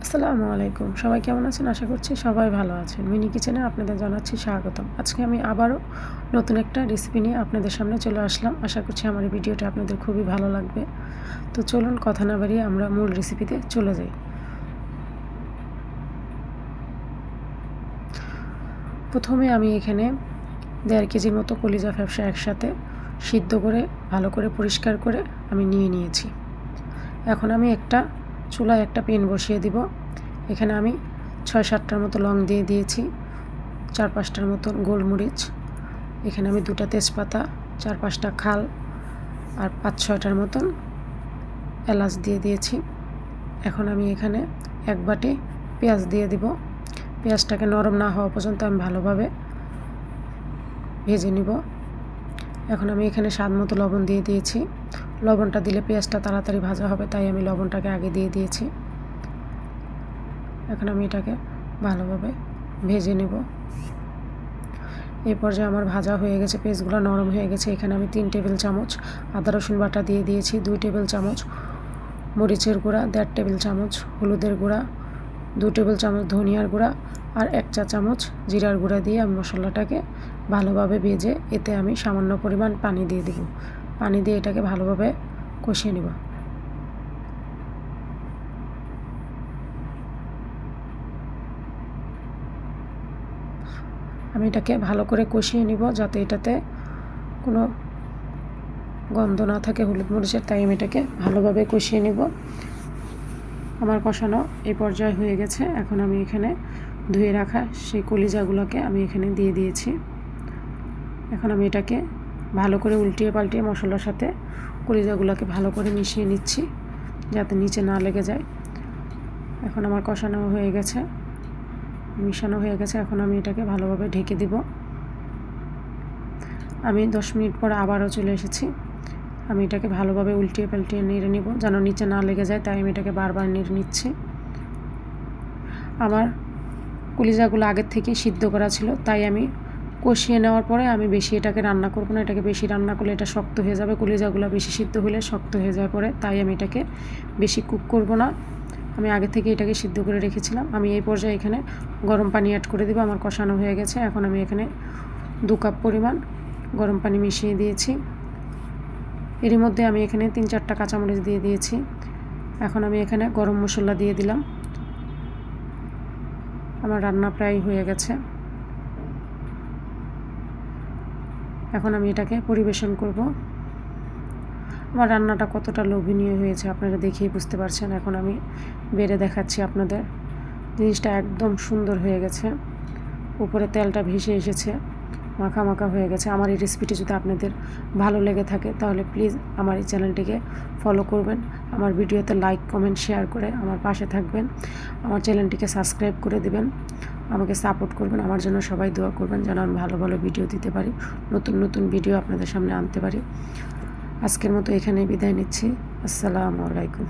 আসসালামু আলাইকুম। সবাই কেমন আছেন? আশা করছি সবাই ভালো আছেন। মিনি কিচেনে আপনাদের জানাচ্ছি স্বাগতম। আজকে আমি আবারও নতুন একটা রেসিপি নিয়ে আপনাদের সামনে চলে আসলাম। আশা করছি আমার এই ভিডিওটা আপনাদের খুবই ভালো লাগবে। তো চলুন কথা না বাড়িয়ে আমরা মূল রেসিপিতে চলে যাই। প্রথমে আমি এখানে 1.5 কেজির মতো কলিজা ফ্যাপসা একসাথে সিদ্ধ করে ভালো করে পরিষ্কার করে আমি নিয়ে নিয়েছি। এখন আমি চুলায় একটা প্যান বসিয়ে দিব। এখানে আমি 6-7টার মতো লং দিয়ে দিয়েছি, 4-5টার মতো গোলমরিচ, এখানে আমি 2টা তেজপাতা, 4-5টা খাল আর 5-6টার মতন এলাচ দিয়ে দিয়েছি। এখন আমি এখানে 1 বাটি পেঁয়াজ দিয়ে দিব। পেঁয়াজটাকে নরম না হওয়া পর্যন্ত আমি ভালোভাবে ভেজে নিব। এখন আমি এখানে স্বাদ মতো লবণ দিয়ে দিয়েছি। লবণটা দিলে পেঁয়াজটা তাড়াতাড়ি ভাজা হবে, তাই আমি লবণটাকে আগে দিয়ে দিয়েছি। এখন আমি এটাকে ভালোভাবে ভেজে নেব। এই পর্যায়ে আমার ভাজা হয়ে গেছে, পেঁয়াজগুলো নরম হয়ে গেছে। এখানে আমি 3 টেবিল চামচ আদা রসুন বাটা দিয়ে দিয়েছি, 2 টেবিল চামচ মরিচের গুঁড়া, 1.5 টেবিল চামচ হলুদের গুঁড়া, 2 টেবিল চামচ ধনিয়ার গুঁড়া আর 1 চা চামচ জিরার গুঁড়া দিয়ে আমি মশলাটাকে ভালোভাবে ভেজে এতে আমি সামান্য পরিমাণ পানি দিয়ে দেব। পানি দিয়ে এটাকে ভালোভাবে কষিয়ে নেব। আমি এটাকে ভালো করে কষিয়ে নিব যাতে এটাতে কোনো গন্ধ না থাকে হলুদ মরিচের, তাই আমি এটাকে ভালোভাবে কষিয়ে নিব। আমার কষানো এই পর্যায়ে হয়ে গেছে। এখন আমি এখানে ধুয়ে রাখা সেই কলিজাগুলোকে আমি এখানে দিয়ে দিয়েছি। এখন আমি এটাকে ভালো করে উল্টিয়ে পাল্টিয়ে মশলার সাথে কলিজাগুলোকে ভালো করে মিশিয়ে নিচ্ছি যাতে নিচে না লেগে যায়। এখন আমার কষানো হয়ে গেছে, মিশানো হয়ে গেছে। এখন আমি এটাকে ভালোভাবে ঢেকে দিব। আমি 10 মিনিট পর আবারও চলে এসেছি। আমি এটাকে ভালোভাবে উল্টিয়ে পাল্টিয়ে নেড়ে নিব যেন নিচে না লেগে যায়, তাই আমি এটাকে বারবার নেড়ে নিচ্ছি। আমার কলিজাগুলো আগের থেকেই সিদ্ধ করা ছিল, তাই আমি কষিয়ে নেওয়ার পরে আমি বেশি এটাকে রান্না করব না। এটাকে বেশি রান্না করলে এটা শক্ত হয়ে যাবে, কলিজাগুলো বেশি সিদ্ধ হলে শক্ত হয়ে যায় পরে, তাই আমি এটাকে বেশি কুক করব না। আমি আগে থেকে এটাকে সিদ্ধ করে রেখেছিলাম। আমি এই পর্যায়ে এখানে গরম পানি অ্যাড করে দেব। আমার কষানো হয়ে গেছে। এখন আমি এখানে 2 কাপ পরিমাণ গরম পানি মিশিয়ে দিয়েছি। এরই মধ্যে আমি এখানে 3-4টা কাঁচামরিচ দিয়ে দিয়েছি। এখন আমি এখানে গরম মশলা দিয়ে দিলাম। আমার রান্না প্রায় হয়ে গেছে। এখন আমি এটাকে পরিবেশন করব। আমার রান্নাটা কতটা লোভনীয় হয়েছে আপনারা দেখেই বুঝতে পারছেন। এখন আমি বেড়ে দেখাচ্ছি আপনাদের। জিনিসটা একদম সুন্দর হয়ে গেছে, উপরে তেলটা ভেসে এসেছে, মাখা মাখা হয়ে গেছে। আমার এই রেসিপিটি যদি আপনাদের ভালো লেগে থাকে তাহলে প্লিজ আমার এই চ্যানেলটিকে ফলো করবেন, আমার ভিডিওতে লাইক কমেন্ট শেয়ার করে আমার পাশে থাকবেন, আমার চ্যানেলটিকে সাবস্ক্রাইব করে দিবেন, আমাকে সাপোর্ট করবেন। আমার জন্য সবাই দোয়া করবেন যেন আমি ভালো ভালো ভিডিও দিতে পারি, নতুন নতুন ভিডিও আপনাদের সামনে আনতে পারি। আজকের মতো এখানেই বিদায় নিচ্ছি। আসসালামু আলাইকুম।